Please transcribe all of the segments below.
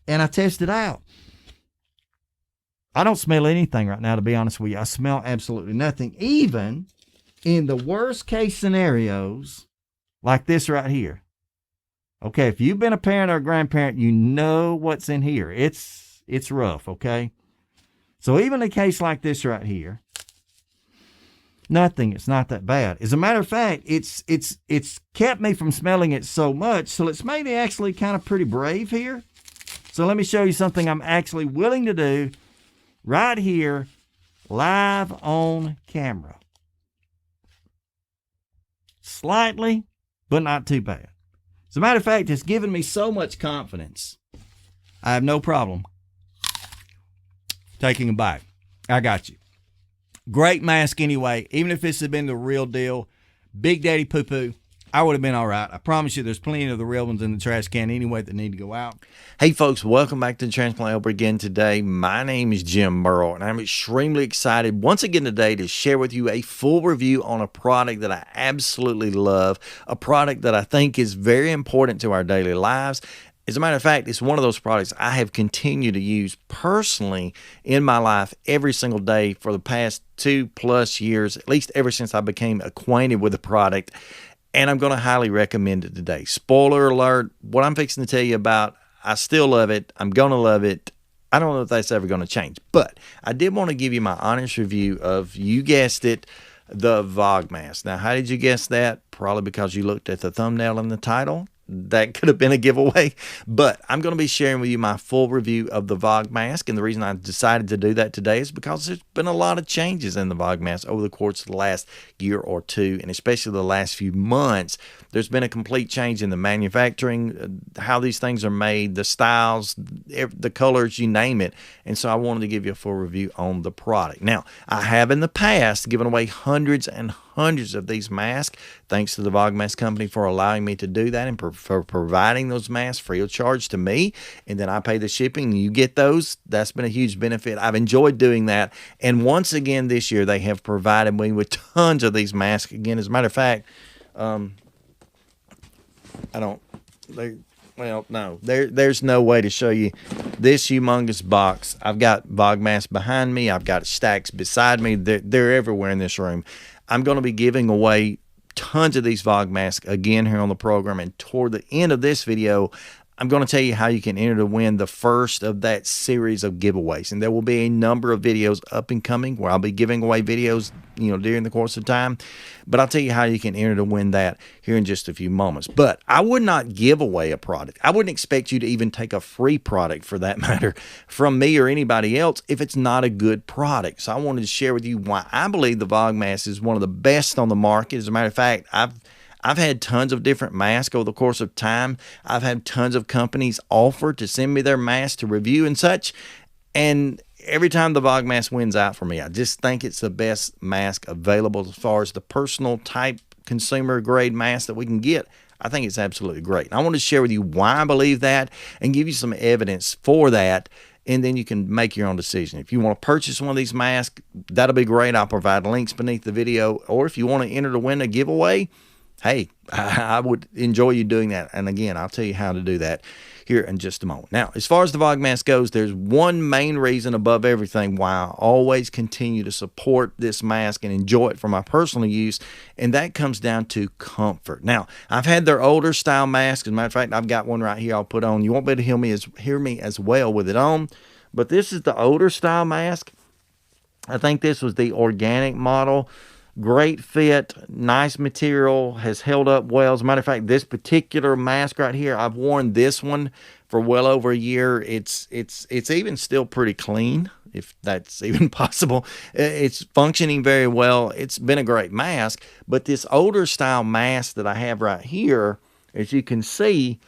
and I tested out. I don't smell anything right now, to be honest with you. I smell absolutely nothing, even in the worst case scenarios like this right here. Okay, if you've been a parent or a grandparent, you know what's in here. It's rough, okay? So even a case like this right here, nothing. It's not that bad. As a matter of fact, it's kept me from smelling it so much, so it's made me actually kind of pretty brave here. So let me show you something I'm actually willing to do right here, live on camera. Slightly, but not too bad. As a matter of fact, it's given me so much confidence. I have no problem taking a bite. I got you. Great mask anyway. Even if this had been the real deal, Big Daddy Poo Poo, I would have been all right. I promise you there's plenty of the real ones in the trash can anyway that need to go out. Hey folks, welcome back to the Transplant Helper again today. My name is Jim Burrow, and I'm extremely excited once again today to share with you a full review on a product that I absolutely love, a product that I think is very important to our daily lives. As a matter of fact, it's one of those products I have continued to use personally in my life every single day for the past 2+ years, at least ever since I became acquainted with the product. And I'm going to highly recommend it today. Spoiler alert, what I'm fixing to tell you about, I still love it. I'm going to love it. I don't know if that's ever going to change. But I did want to give you my honest review of, you guessed it, the Vogmask. Now, how did you guess that? Probably because you looked at the thumbnail and the title. That could have been a giveaway, but I'm going to be sharing with you my full review of the Vogmask, and the reason I decided to do that today is because there's been a lot of changes in the Vogmask over the course of the last year or two, and especially the last few months. There's been a complete change in the manufacturing, how these things are made, the styles, the colors, you name it, and so I wanted to give you a full review on the product. Now, I have in the past given away hundreds and hundreds of these masks. Thanks to the Vogmask company for allowing me to do that and for providing those masks free of charge to me. And then I pay the shipping and you get those. That's been a huge benefit. I've enjoyed doing that. And once again this year, they have provided me with tons of these masks. Again, as a matter of fact, there's no way to show you this humongous box. I've got Vogmask behind me. I've got stacks beside me. They're everywhere in this room. I'm going to be giving away tons of these Vogmasks again here on the program. And toward the end of this video, I'm going to tell you how you can enter to win the first of that series of giveaways. And there will be a number of videos up and coming where I'll be giving away videos, during the course of time. But I'll tell you how you can enter to win that here in just a few moments. But I would not give away a product. I wouldn't expect you to even take a free product, for that matter, from me or anybody else if it's not a good product. So I wanted to share with you why I believe the Vogmask is one of the best on the market. As a matter of fact, I've had tons of different masks over the course of time. I've had tons of companies offer to send me their masks to review and such. And every time the Vogmask wins out for me, I just think it's the best mask available as far as the personal type consumer grade mask that we can get. I think it's absolutely great. And I want to share with you why I believe that and give you some evidence for that. And then you can make your own decision. If you want to purchase one of these masks, that'll be great. I'll provide links beneath the video. Or if you want to enter to win a giveaway, hey, I would enjoy you doing that. And again, I'll tell you how to do that here in just a moment. Now, as far as the Vogmask goes, there's one main reason above everything why I always continue to support this mask and enjoy it for my personal use, and that comes down to comfort. Now, I've had their older style masks. As a matter of fact, I've got one right here I'll put on. You won't be able to hear me as well with it on, but this is the older style mask. I think this was the organic model. Great fit, nice material, has held up well. As a matter of fact, this particular mask right here, I've worn this one for well over a year. It's even still pretty clean, if that's even possible. It's functioning very well. It's been a great mask. But this older style mask that I have right here, as you can see,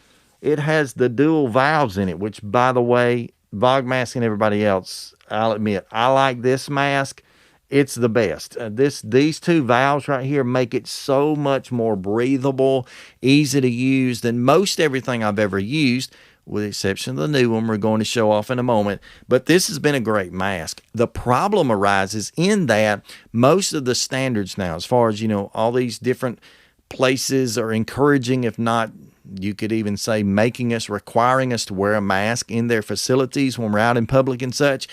it has the dual valves in it, which, by the way, Vogmask and everybody else, I'll admit, I like this mask. It's the best. These two valves right here make it so much more breathable, easy to use than most everything I've ever used, with the exception of the new one we're going to show off in a moment. But this has been a great mask. The problem arises in that most of the standards now, as far as, all these different places are encouraging, if not You could even say requiring us to wear a mask in their facilities when we're out in public and such.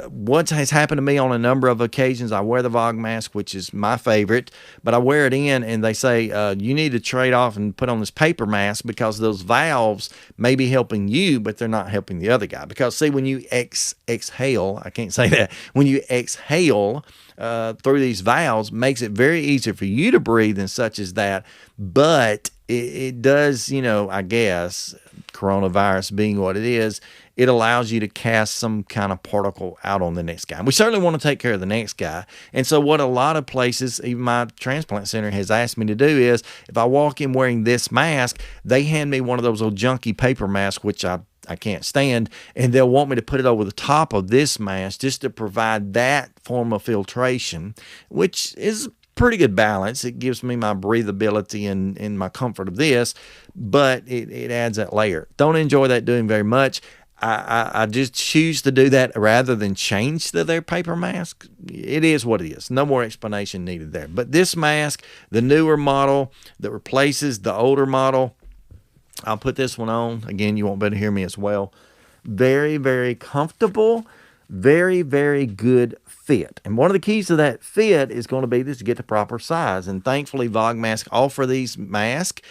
What has happened to me on a number of occasions, I wear the Vogmask, which is my favorite, but I wear it in and they say, you need to trade off and put on this paper mask because those valves may be helping you, but they're not helping the other guy. Because see, when you exhale, I can't say that, when you exhale through these valves, makes it very easy for you to breathe and such as that, but it does, I guess, coronavirus being what it is, it allows you to cast some kind of particle out on the next guy. We certainly want to take care of the next guy. And so what a lot of places, even my transplant center has asked me to do is, if I walk in wearing this mask, they hand me one of those old junky paper masks, which I can't stand, and they'll want me to put it over the top of this mask just to provide that form of filtration, which is pretty good balance. It gives me my breathability and my comfort of this, but it adds that layer. Don't enjoy that doing very much. I just choose to do that rather than change to their paper mask. It is what it is. No more explanation needed there. But this mask, the newer model that replaces the older model, I'll put this one on. Again, you won't be able to hear me as well. Very, very comfortable. Very, very good fit. And one of the keys to that fit is going to be this, to get the proper size. And thankfully, Vogmask offer these masks.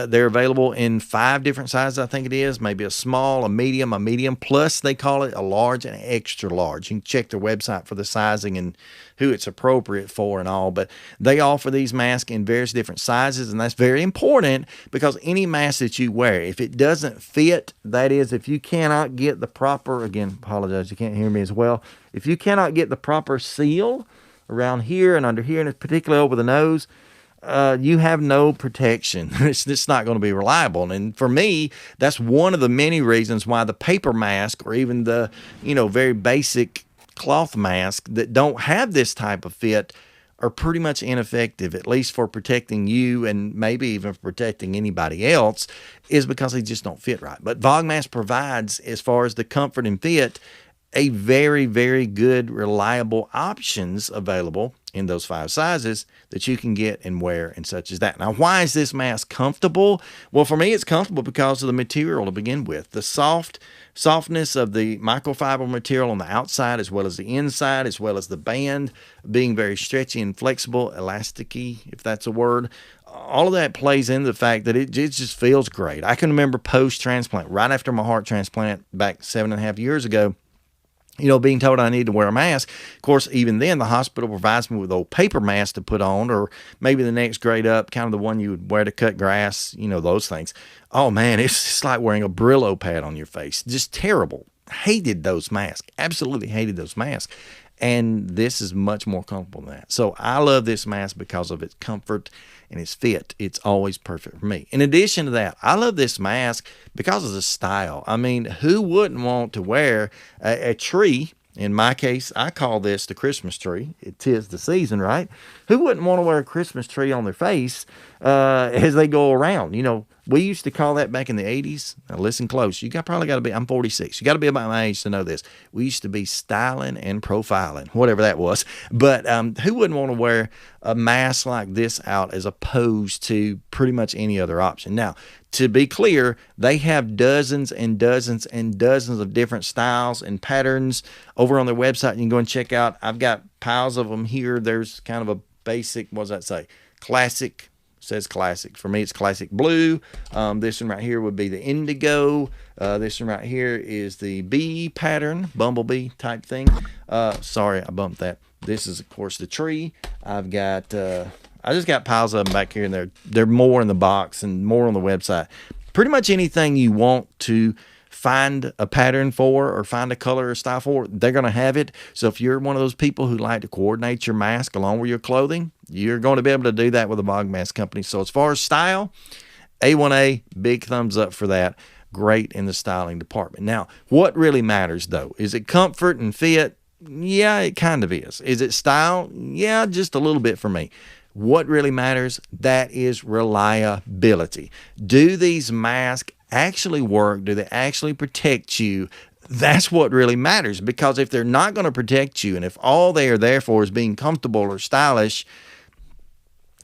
They're available in 5 different sizes, I think it is. Maybe a small, a medium plus they call it a large and an extra large. You can check their website for the sizing and who it's appropriate for and all. But they offer these masks in various different sizes, and that's very important because any mask that you wear, if it doesn't fit, that is, if you cannot get the proper, again, apologize, you can't hear me as well. If you cannot get the proper seal around here and under here, and particularly over the nose, you have no protection. It's just not going to be reliable. And for me, that's one of the many reasons why the paper mask, or even the, very basic cloth mask that don't have this type of fit, are pretty much ineffective, at least for protecting you and maybe even for protecting anybody else, is because they just don't fit right. But Vogmask provides, as far as the comfort and fit, a very, very good, reliable options available in those 5 sizes that you can get and wear and such as that. Now, why is this mask comfortable? Well, for me, it's comfortable because of the material to begin with. The softness of the microfiber material on the outside, as well as the inside, as well as the band being very stretchy and flexible, elasticy, if that's a word. All of that plays into the fact that it just feels great. I can remember post-transplant, right after my heart transplant back 7.5 years ago, being told I need to wear a mask. Of course, even then, the hospital provides me with old paper mask to put on, or maybe the next grade up, kind of the one you would wear to cut grass, those things. Oh, man, it's just like wearing a Brillo pad on your face. Just terrible. Hated those masks. Absolutely hated those masks. And this is much more comfortable than that. So I love this mask because of its comfort and its fit. It's always perfect for me. In addition to that, I love this mask because of the style. I mean, who wouldn't want to wear a tree? In my case, I call this the Christmas tree. It is the season, right? Who wouldn't want to wear a Christmas tree on their face as they go around? We used to call that back in the 80s. Now listen close. Probably got to be, I'm 46. You got to be about my age to know this. We used to be styling and profiling, whatever that was. But who wouldn't want to wear a mask like this out as opposed to pretty much any other option? Now, to be clear, they have dozens and dozens and dozens of different styles and patterns over on their website. You can go and check out. I've got piles of them here. There's kind of a basic, what does that say? Classic. Says classic. For me, it's classic blue. This one right here would be the indigo. This one right here is the bee pattern, bumblebee type thing. Sorry, I bumped that. This is, of course, the tree. I've got, I just got piles of them back here, and they're more in the box and more on the website. Pretty much anything you want to find a pattern for or find a color or style for, they're going to have it. So if you're one of those people who like to coordinate your mask along with your clothing, you're going to be able to do that with the Vogmask company. So as far as style, A1A, big thumbs up for that. Great in the styling department. Now, what really matters, though? Is it comfort and fit? Yeah, it kind of is. Is it style? Yeah, just a little bit for me. What really matters, that is reliability. Do these masks actually work? Do they actually protect you? That's what really matters, because if they're not going to protect you, and if all they are there for is being comfortable or stylish,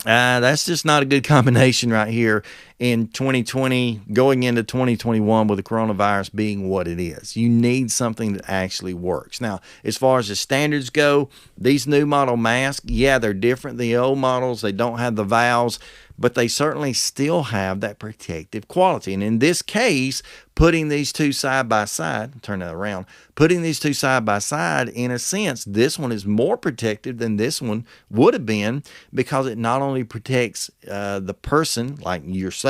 That's just not a good combination right here in 2020, going into 2021 with the coronavirus being what it is. You need something that actually works. Now, as far as the standards go, these new model masks, yeah, they're different than the old models. They don't have the valves, but they certainly still have that protective quality. And in this case, putting these two side by side, turn that around, putting these two side by side, in a sense, this one is more protective than this one would have been, because it not only protects the person, like yourself,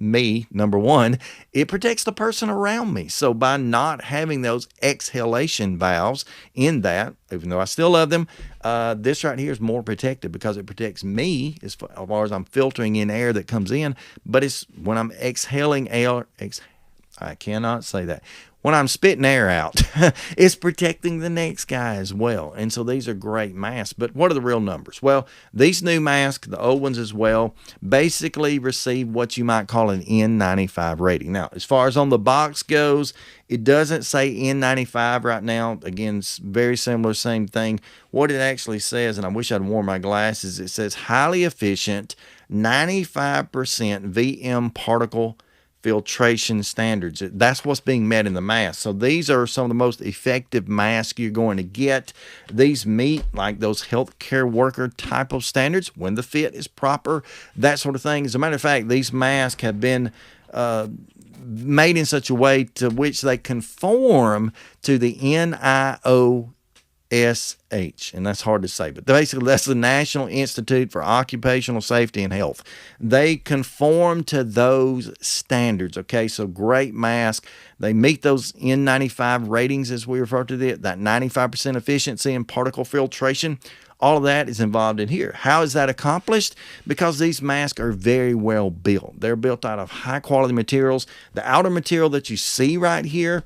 me, number one, it protects the person around me. So by not having those exhalation valves in that, even though I still love them, this right here is more protective because it protects me as far as I'm filtering in air that comes in. But it's when I'm exhaling air, I cannot say that. When I'm spitting air out, it's protecting the next guy as well. And so these are great masks. But what are the real numbers? Well, these new masks, the old ones as well, basically receive what you might call an N95 rating. Now, as far as on the box goes, it doesn't say N95 right now. Again, it's very similar, same thing. What it actually says, and I wish I'd worn my glasses, it says highly efficient, 95% VM particle filtration standards. That's what's being met in the mask. So these are some of the most effective masks you're going to get. These meet like those healthcare worker type of standards when the fit is proper, that sort of thing. As a matter of fact, these masks have been made in such a way to which they conform to the NIOSH, and that's hard to say, but basically that's the National Institute for Occupational Safety and Health. They conform to those standards. Okay, so great mask. They meet those N95 ratings, as we refer to it, that 95% efficiency in particle filtration. All of that is involved in here. How is that accomplished? Because these masks are very well built. They're built out of high quality materials. The outer material that you see right here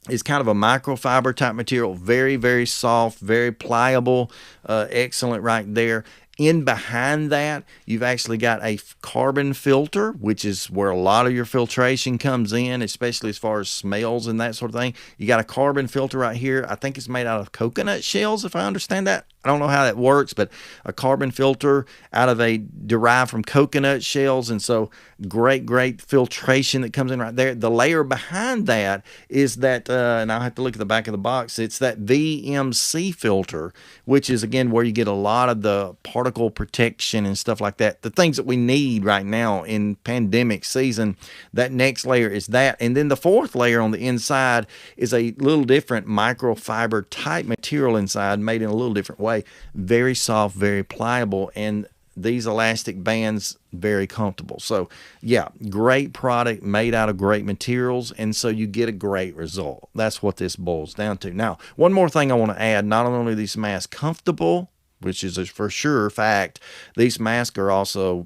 is kind of a microfiber type material, very, very soft, very pliable, excellent right there. In behind that, you've actually got a carbon filter, which is where a lot of your filtration comes in, especially as far as smells and that sort of thing. You got a carbon filter right here. I think it's made out of coconut shells, if I understand that. I don't know how that works, but a carbon filter derived from coconut shells. And so great filtration that comes in right there. The layer behind that is that, and I'll have to look at the back of the box, it's that VMC filter, which is, again, where you get a lot of the particle protection and stuff like that. The things that we need right now in pandemic season, that next layer is that. And then the fourth layer on the inside is a little different microfiber type material inside, made in a little different way. Very soft, very pliable, and these elastic bands very comfortable. So yeah, great product made out of great materials, and so you get a great result. That's what this boils down to. Now, one more thing I want to add: not only are these masks comfortable, which is a for sure fact, these masks are also,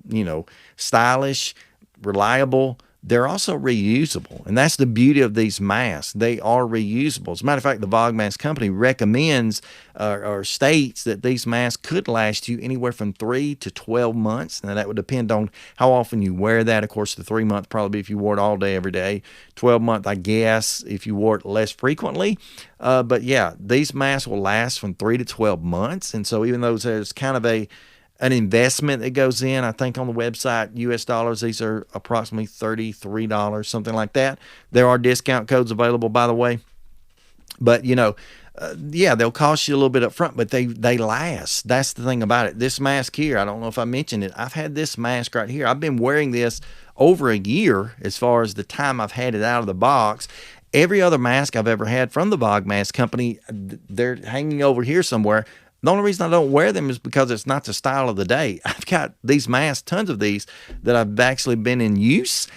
stylish, reliable. They're also reusable, and that's the beauty of these masks. They are reusable. As a matter of fact, the Vogmask company recommends or states that these masks could last you anywhere from 3 to 12 months. Now, that would depend on how often you wear that. Of course, the 3-month probably if you wore it all day, every day. 12-month, I guess, if you wore it less frequently. But yeah, these masks will last from 3 to 12 months, and so even though there's kind of an investment that goes in, I think on the website, US dollars, these are approximately $33, something like that. There are discount codes available, by the way. But, yeah, they'll cost you a little bit up front, but they last. That's the thing about it. This mask here, I don't know if I mentioned it. I've had this mask right here. I've been wearing this over a year as far as the time I've had it out of the box. Every other mask I've ever had from the Vogmask company, they're hanging over here somewhere. The only reason I don't wear them is because it's not the style of the day. I've got these masks, tons of these, that I've actually been in use.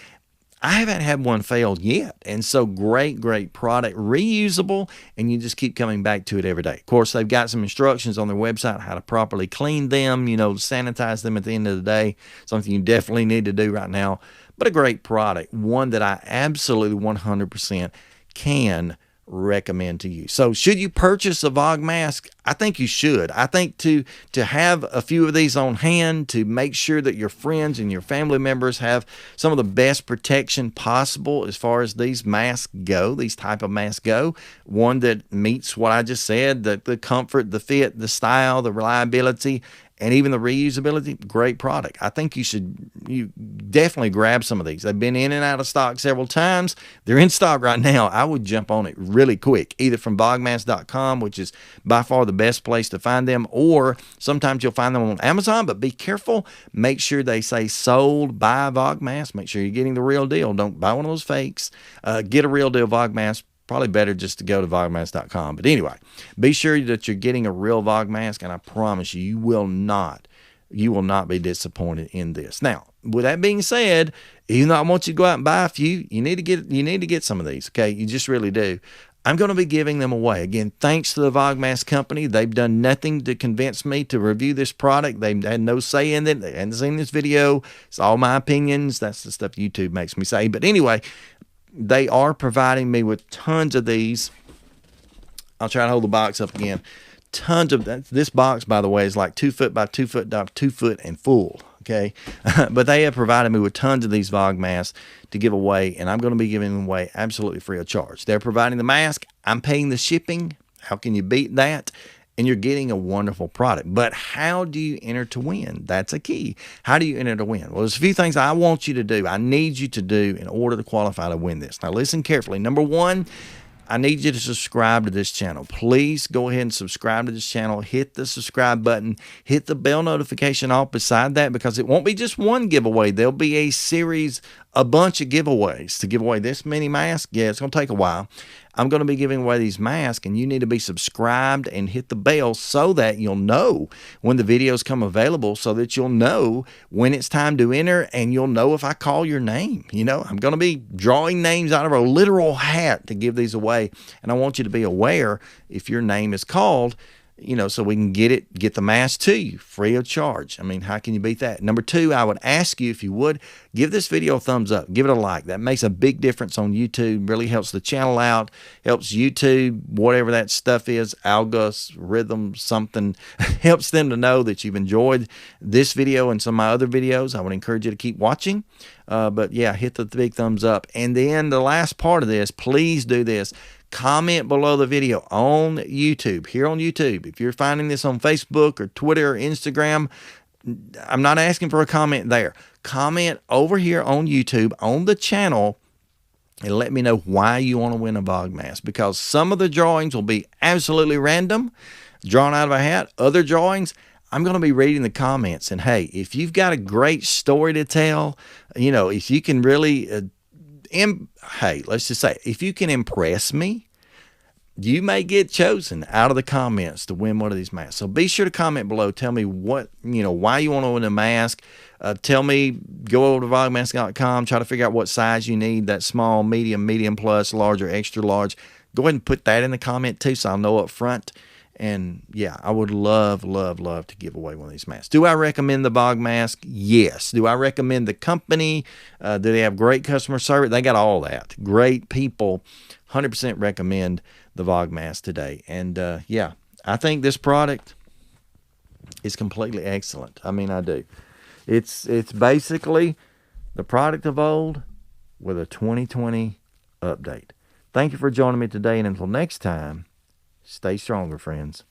I haven't had one fail yet. And so great product, reusable, and you just keep coming back to it every day. Of course, they've got some instructions on their website how to properly clean them, sanitize them at the end of the day, something you definitely need to do right now. But a great product, one that I absolutely 100% can recommend to you. So should you purchase a Vogmask? I think you should. I think to have a few of these on hand to make sure that your friends and your family members have some of the best protection possible as far as these masks go, these type of masks go. One that meets what I just said, the comfort, the fit, the style, the reliability, and even the reusability, great product. I think you definitely grab some of these. They've been in and out of stock several times. They're in stock right now. I would jump on it really quick, either from Vogmask.com, which is by far the best place to find them, or sometimes you'll find them on Amazon, but be careful. Make sure they say sold by Vogmask. Make sure you're getting the real deal. Don't buy one of those fakes. Get a real deal Vogmask. Probably better just to go to Vogmask.com. But anyway, be sure that you're getting a real Vogmask, and I promise you, you will not be disappointed in this. Now, with that being said, even though I want you to go out and buy a few, you need to get some of these. Okay, you just really do. I'm going to be giving them away. Again, thanks to the Vogmask company. They've done nothing to convince me to review this product. They've had no say in it. They hadn't seen this video. It's all my opinions. That's the stuff YouTube makes me say. But anyway, they are providing me with tons of these. I'll try to hold the box up again. Tons of that. This box, by the way, is like 2 foot by 2 foot by 2 foot and full. Okay. But they have provided me with tons of these Vogmasks to give away, and I'm going to be giving them away absolutely free of charge. They're providing the mask. I'm paying the shipping. How can you beat that? And you're getting a wonderful product. But how do you enter to win? That's a key. How do you enter to win? Well, there's a few things I want you to do. I need you to do in order to qualify to win this. Now, listen carefully. Number one, I need you to subscribe to this channel. Please go ahead and subscribe to this channel. Hit the subscribe button. Hit the bell notification off beside that, because it won't be just one giveaway. There'll be a series, a bunch of giveaways to give away this many masks. Yeah, it's going to take a while. I'm going to be giving away these masks, and you need to be subscribed and hit the bell so that you'll know when the videos come available, so that you'll know when it's time to enter, and you'll know if I call your name. You know, I'm going to be drawing names out of a literal hat to give these away, and I want you to be aware if your name is called, you know, so we can get the mask to you free of charge. I mean, how can you beat that? Number two, I would ask you, if you would, give this video a thumbs up, give it a like. That makes a big difference on YouTube, really helps the channel out, helps YouTube, whatever that stuff is, algorithm, something, helps them to know that you've enjoyed this video and some of my other videos. I would encourage you to keep watching. But yeah, hit the big thumbs up. And then the last part of this, please do this. Comment below the video on YouTube, here on YouTube. If you're finding this on Facebook or Twitter or Instagram, I'm not asking for a comment there. Comment over here on YouTube on the channel and let me know why you want to win a Vogmask, because some of the drawings will be absolutely random, drawn out of a hat. Other drawings, I'm going to be reading the comments. And hey, if you've got a great story to tell, you know, if you can really hey, let's just say, if you can impress me, you may get chosen out of the comments to win one of these masks. So be sure to comment below. Tell me what, you know, why you want to win a mask. Tell me, go over to Vogmask.com, try to figure out what size you need, that small, medium, medium plus, large, or extra large. Go ahead and put that in the comment too, so I'll know up front. And yeah, I would love, love, love to give away one of these masks. Do I recommend the Vogmask? Yes. Do I recommend the company? Do they have great customer service? They got all that. Great people. 100% recommend the Vogmask today. And yeah, I think this product is completely excellent. I mean, I do. It's basically the product of old with a 2020 update. Thank you for joining me today, and until next time, stay stronger, friends.